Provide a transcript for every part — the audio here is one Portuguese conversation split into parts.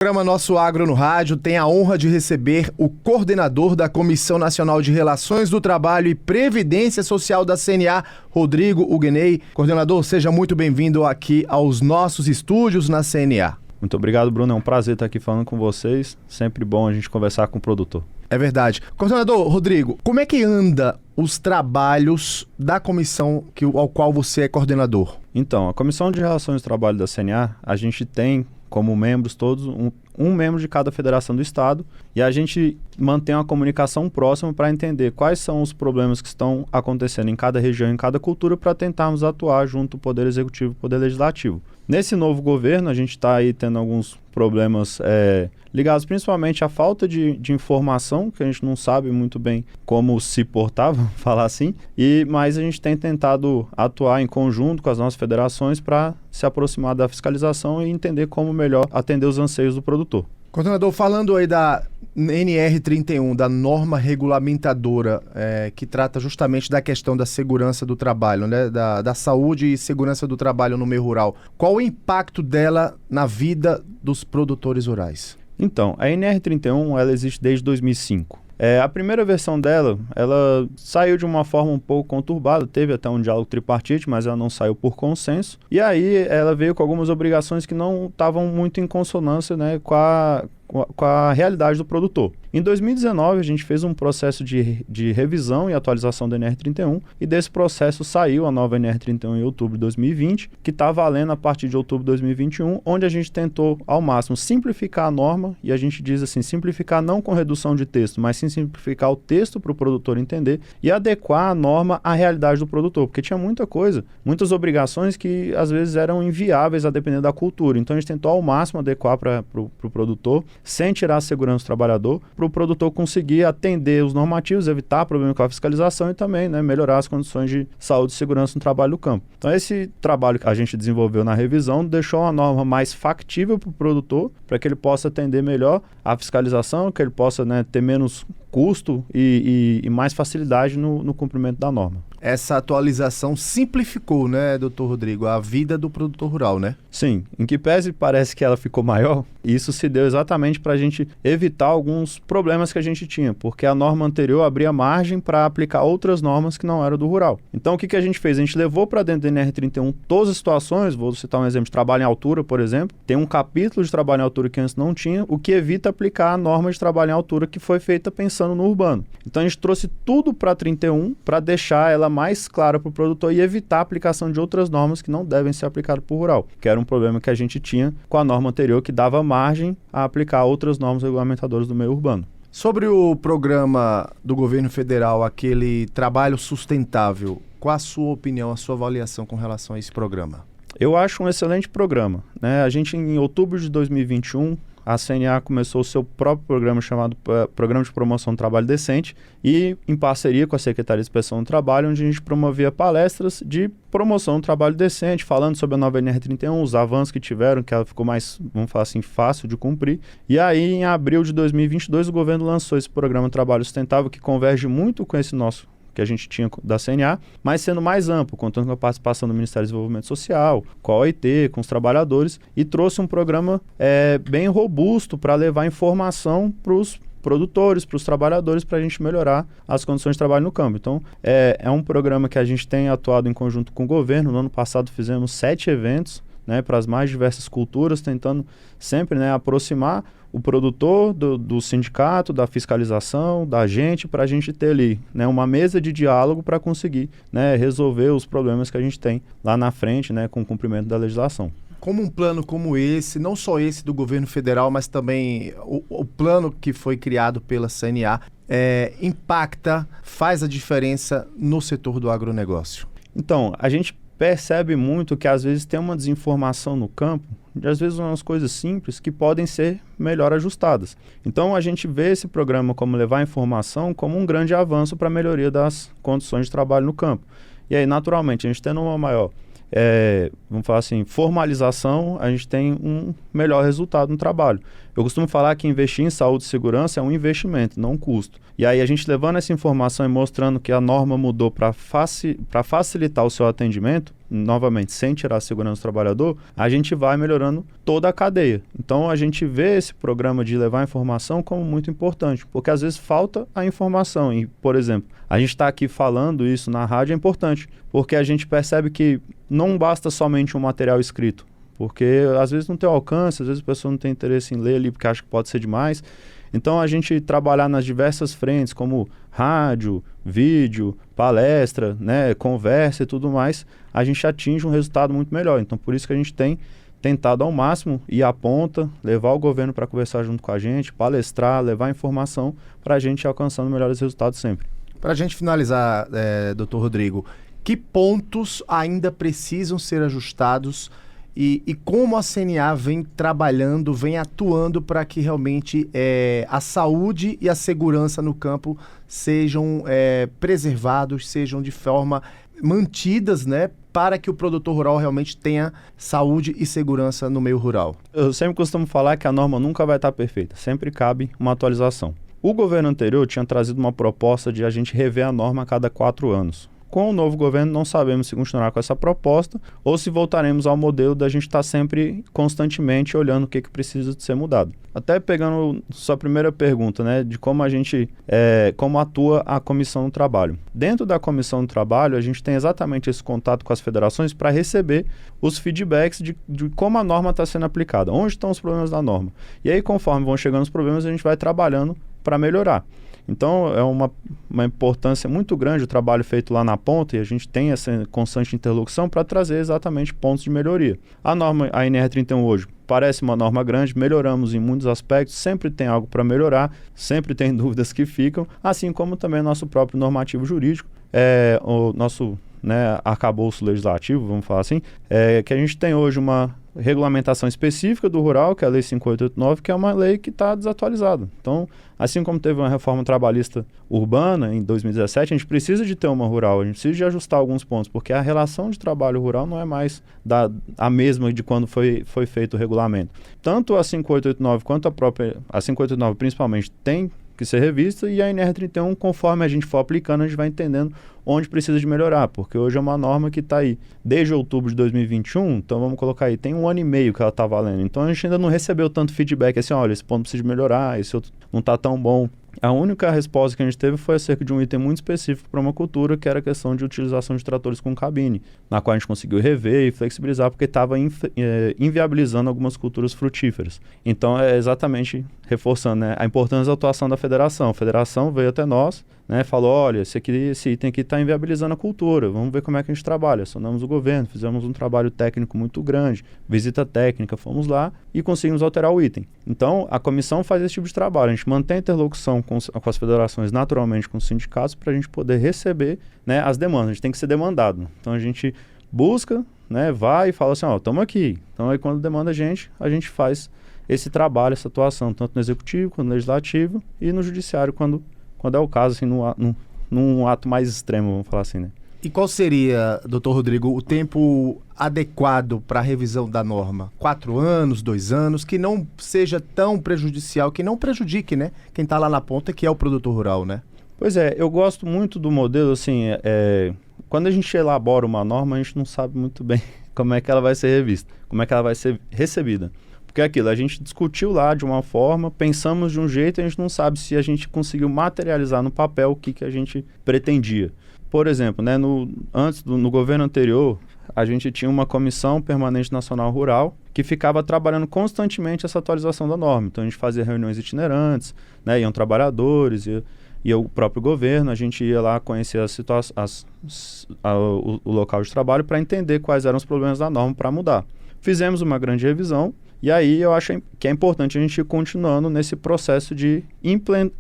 O programa Nosso Agro no Rádio tem a honra de receber o coordenador da Comissão Nacional de Relações do Trabalho e Previdência Social da CNA, Rodrigo Huguenei. Coordenador, seja muito bem-vindo aqui aos nossos estúdios na CNA. Muito obrigado, Bruno. É um prazer estar aqui falando com vocês. Sempre bom a gente conversar com o produtor. É verdade. Coordenador Rodrigo, como é que anda os trabalhos da comissão ao qual você é coordenador? Então, a Comissão de Relações do Trabalho da CNA, a gente tem como membros todos um membro de cada federação do estado, e a gente mantém uma comunicação próxima para entender quais são os problemas que estão acontecendo em cada região, em cada cultura, para tentarmos atuar junto ao Poder Executivo e Poder Legislativo. Nesse novo governo, a gente está aí tendo alguns problemas ligados principalmente à falta de informação, que a gente não sabe muito bem como se portar, vamos falar assim, mas a gente tem tentado atuar em conjunto com as nossas federações para se aproximar da fiscalização e entender como melhor atender os anseios do produtor. Coordenador, falando aí da NR31, da norma regulamentadora, que trata justamente da questão da segurança do trabalho, né? da saúde e segurança do trabalho no meio rural. Qual o impacto dela na vida dos produtores rurais? Então, a NR31 ela existe desde 2005. A primeira versão dela, ela saiu de uma forma um pouco conturbada, teve até um diálogo tripartite, mas ela não saiu por consenso. E aí ela veio com algumas obrigações que não estavam muito em consonância, né, com a realidade do produtor. Em 2019, a gente fez um processo de revisão e atualização da NR31, e desse processo saiu a nova NR31 em outubro de 2020, que está valendo a partir de outubro de 2021, onde a gente tentou, ao máximo, simplificar a norma, e a gente diz assim, simplificar não com redução de texto, mas sim simplificar o texto para o produtor entender e adequar a norma à realidade do produtor, porque tinha muita coisa, muitas obrigações que às vezes eram inviáveis a depender da cultura. Então a gente tentou ao máximo adequar para o produtor, sem tirar a segurança do trabalhador, para o produtor conseguir atender os normativos, evitar problema com a fiscalização e também, né, melhorar as condições de saúde e segurança no trabalho do campo. Então esse trabalho que a gente desenvolveu na revisão deixou uma norma mais factível para o produtor, para que ele possa atender melhor a fiscalização, que ele possa, né, ter menos custo e mais facilidade no cumprimento da norma. Essa atualização simplificou, né, doutor Rodrigo, a vida do produtor rural, né? Sim, em que pese parece que ela ficou maior, isso se deu exatamente para a gente evitar alguns problemas que a gente tinha, porque a norma anterior abria margem para aplicar outras normas que não eram do rural. Então o que a gente fez? A gente levou para dentro da NR31 todas as situações, vou citar um exemplo de trabalho em altura, por exemplo, tem um capítulo de trabalho em altura que antes não tinha, o que evita aplicar a norma de trabalho em altura que foi feita pensando no urbano. Então a gente trouxe tudo para 31 para deixar ela mais clara para o produtor e evitar a aplicação de outras normas que não devem ser aplicadas para o rural, que era um problema que a gente tinha com a norma anterior, que dava margem a aplicar outras normas regulamentadoras do meio urbano. Sobre o programa do governo federal, aquele trabalho sustentável, qual a sua opinião, a sua avaliação com relação a esse programa? Eu acho um excelente programa, né? A gente, em outubro de 2021, a CNA começou o seu próprio programa chamado Programa de Promoção do Trabalho Decente e em parceria com a Secretaria de Inspeção do Trabalho, onde a gente promovia palestras de promoção do trabalho decente, falando sobre a nova NR31, os avanços que tiveram, que ela ficou mais, vamos falar assim, fácil de cumprir. E aí, em abril de 2022, o governo lançou esse programa de Trabalho Sustentável, que converge muito com esse nosso que a gente tinha da CNA, mas sendo mais amplo, contando com a participação do Ministério do Desenvolvimento Social, com a OIT, com os trabalhadores, e trouxe um programa bem robusto para levar informação para os produtores, para os trabalhadores, para a gente melhorar as condições de trabalho no campo. Então, é um programa que a gente tem atuado em conjunto com o governo. No ano passado fizemos 7 eventos, né, para as mais diversas culturas, tentando sempre, né, aproximar o produtor do sindicato, da fiscalização, da gente, para a gente ter ali, né, uma mesa de diálogo para conseguir, né, resolver os problemas que a gente tem lá na frente, né, com o cumprimento da legislação. Como um plano como esse, não só esse do governo federal, mas também o plano que foi criado pela CNA, impacta, faz a diferença no setor do agronegócio? Então, a gente percebe muito que às vezes tem uma desinformação no campo, de às vezes umas coisas simples que podem ser melhor ajustadas. Então a gente vê esse programa como levar informação como um grande avanço para a melhoria das condições de trabalho no campo. E aí, naturalmente, a gente tendo uma maior, vamos falar assim, formalização, a gente tem um melhor resultado no trabalho. Eu costumo falar que investir em saúde e segurança é um investimento, não um custo. E aí a gente levando essa informação e mostrando que a norma mudou para facilitar o seu atendimento, novamente, sem tirar a segurança do trabalhador, a gente vai melhorando toda a cadeia. Então, a gente vê esse programa de levar informação como muito importante, porque às vezes falta a informação. E, por exemplo, a gente está aqui falando isso na rádio é importante, porque a gente percebe que não basta somente um material escrito, porque às vezes não tem alcance, às vezes a pessoa não tem interesse em ler ali porque acha que pode ser demais. Então, a gente trabalhar nas diversas frentes, como rádio, vídeo, palestra, né, conversa e tudo mais, a gente atinge um resultado muito melhor. Então, por isso que a gente tem tentado ao máximo ir à ponta, levar o governo para conversar junto com a gente, palestrar, levar informação para a gente ir alcançando melhores resultados sempre. Para a gente finalizar, doutor Rodrigo, que pontos ainda precisam ser ajustados e como a CNA vem trabalhando, vem atuando para que realmente a saúde e a segurança no campo sejam preservados, sejam de forma mantidas, né, para que o produtor rural realmente tenha saúde e segurança no meio rural? Eu sempre costumo falar que a norma nunca vai estar perfeita, sempre cabe uma atualização. O governo anterior tinha trazido uma proposta de a gente rever a norma a cada 4 anos. Com o novo governo, não sabemos se continuará com essa proposta ou se voltaremos ao modelo da gente estar sempre, constantemente, olhando o que precisa de ser mudado. Até pegando sua primeira pergunta, né, de como a gente, como atua a Comissão do Trabalho. Dentro da Comissão do Trabalho, a gente tem exatamente esse contato com as federações para receber os feedbacks de como a norma está sendo aplicada, onde estão os problemas da norma. E aí, conforme vão chegando os problemas, a gente vai trabalhando para melhorar. Então, é uma importância muito grande o trabalho feito lá na ponta e a gente tem essa constante interlocução para trazer exatamente pontos de melhoria. A norma, a NR31 hoje, parece uma norma grande, melhoramos em muitos aspectos, sempre tem algo para melhorar, sempre tem dúvidas que ficam, assim como também o nosso próprio normativo jurídico, o nosso arcabouço legislativo, vamos falar assim, que a gente tem hoje uma regulamentação específica do rural, que é a Lei 5889, que é uma lei que está desatualizada. Então, assim como teve uma reforma trabalhista urbana em 2017, a gente precisa de ter uma rural, a gente precisa de ajustar alguns pontos, porque a relação de trabalho rural não é mais a mesma de quando foi feito o regulamento. Tanto a 5889 quanto a 5889 principalmente tem que ser revista, e a NR31, conforme a gente for aplicando, a gente vai entendendo onde precisa de melhorar, porque hoje é uma norma que está aí desde outubro de 2021, então vamos colocar aí, tem 1 ano e meio que ela está valendo, então a gente ainda não recebeu tanto feedback assim, olha, esse ponto precisa de melhorar, esse outro não está tão bom. A única resposta que a gente teve foi acerca de um item muito específico para uma cultura, que era a questão de utilização de tratores com cabine, na qual a gente conseguiu rever e flexibilizar, porque estava inviabilizando algumas culturas frutíferas. Então, é exatamente reforçando, né, a importância da atuação da federação. A federação veio até nós, né, falou, olha, esse item aqui está inviabilizando a cultura, vamos ver como é que a gente trabalha. Acionamos o governo, fizemos um trabalho técnico muito grande, visita técnica, fomos lá e conseguimos alterar o item. Então, a comissão faz esse tipo de trabalho, a gente mantém a interlocução com as federações, naturalmente com os sindicatos, para a gente poder receber, né, as demandas. A gente tem que ser demandado. Então, a gente busca, né, vai e fala assim, estamos aqui. Então, aí quando demanda a gente faz esse trabalho, essa atuação, tanto no executivo, quanto no legislativo e no judiciário, quando é o caso, assim, num ato mais extremo, vamos falar assim, né? E qual seria, doutor Rodrigo, o tempo adequado para a revisão da norma? 4 anos, 2 anos, que não seja tão prejudicial, que não prejudique, né, quem está lá na ponta, que é o produtor rural, né? Pois é, eu gosto muito do modelo, assim, quando a gente elabora uma norma, a gente não sabe muito bem como é que ela vai ser revista, como é que ela vai ser recebida. Porque é aquilo, a gente discutiu lá de uma forma, pensamos de um jeito e a gente não sabe se a gente conseguiu materializar no papel o que a gente pretendia. Por exemplo, né, no governo anterior, a gente tinha uma Comissão Permanente Nacional Rural que ficava trabalhando constantemente essa atualização da norma. Então, a gente fazia reuniões itinerantes, né, iam trabalhadores, ia o próprio governo, a gente ia lá conhecer o local de trabalho para entender quais eram os problemas da norma para mudar. Fizemos uma grande revisão. E aí eu acho que é importante a gente ir continuando nesse processo de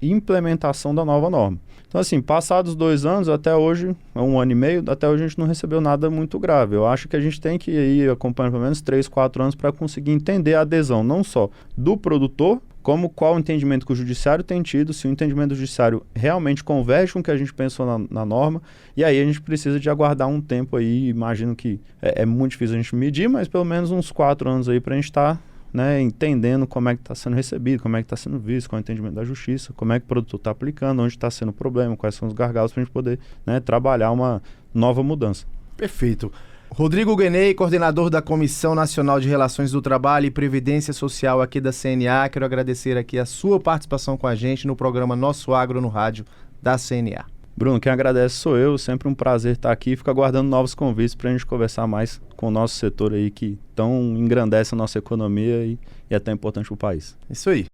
implementação da nova norma. Então, assim, passados 2 anos, até hoje, 1 ano e meio, até hoje a gente não recebeu nada muito grave. Eu acho que a gente tem que ir acompanhando pelo menos 3, 4 anos para conseguir entender a adesão, não só do produtor, como qual o entendimento que o judiciário tem tido, se o entendimento do judiciário realmente converge com o que a gente pensou na norma, e aí a gente precisa de aguardar um tempo aí, imagino que é muito difícil a gente medir, mas pelo menos uns 4 anos aí para a gente estar entendendo como é que está sendo recebido, como é que está sendo visto, qual é o entendimento da justiça, como é que o produtor está aplicando, onde está sendo o problema, quais são os gargalos para a gente poder trabalhar uma nova mudança. Perfeito. Rodrigo Guenei, coordenador da Comissão Nacional de Relações do Trabalho e Previdência Social aqui da CNA. Quero agradecer aqui a sua participação com a gente no programa Nosso Agro no Rádio da CNA. Bruno, quem agradece sou eu, sempre um prazer estar aqui. Fico aguardando novos convites para a gente conversar mais com o nosso setor aí que tão engrandece a nossa economia e é tão importante para o país. Isso aí.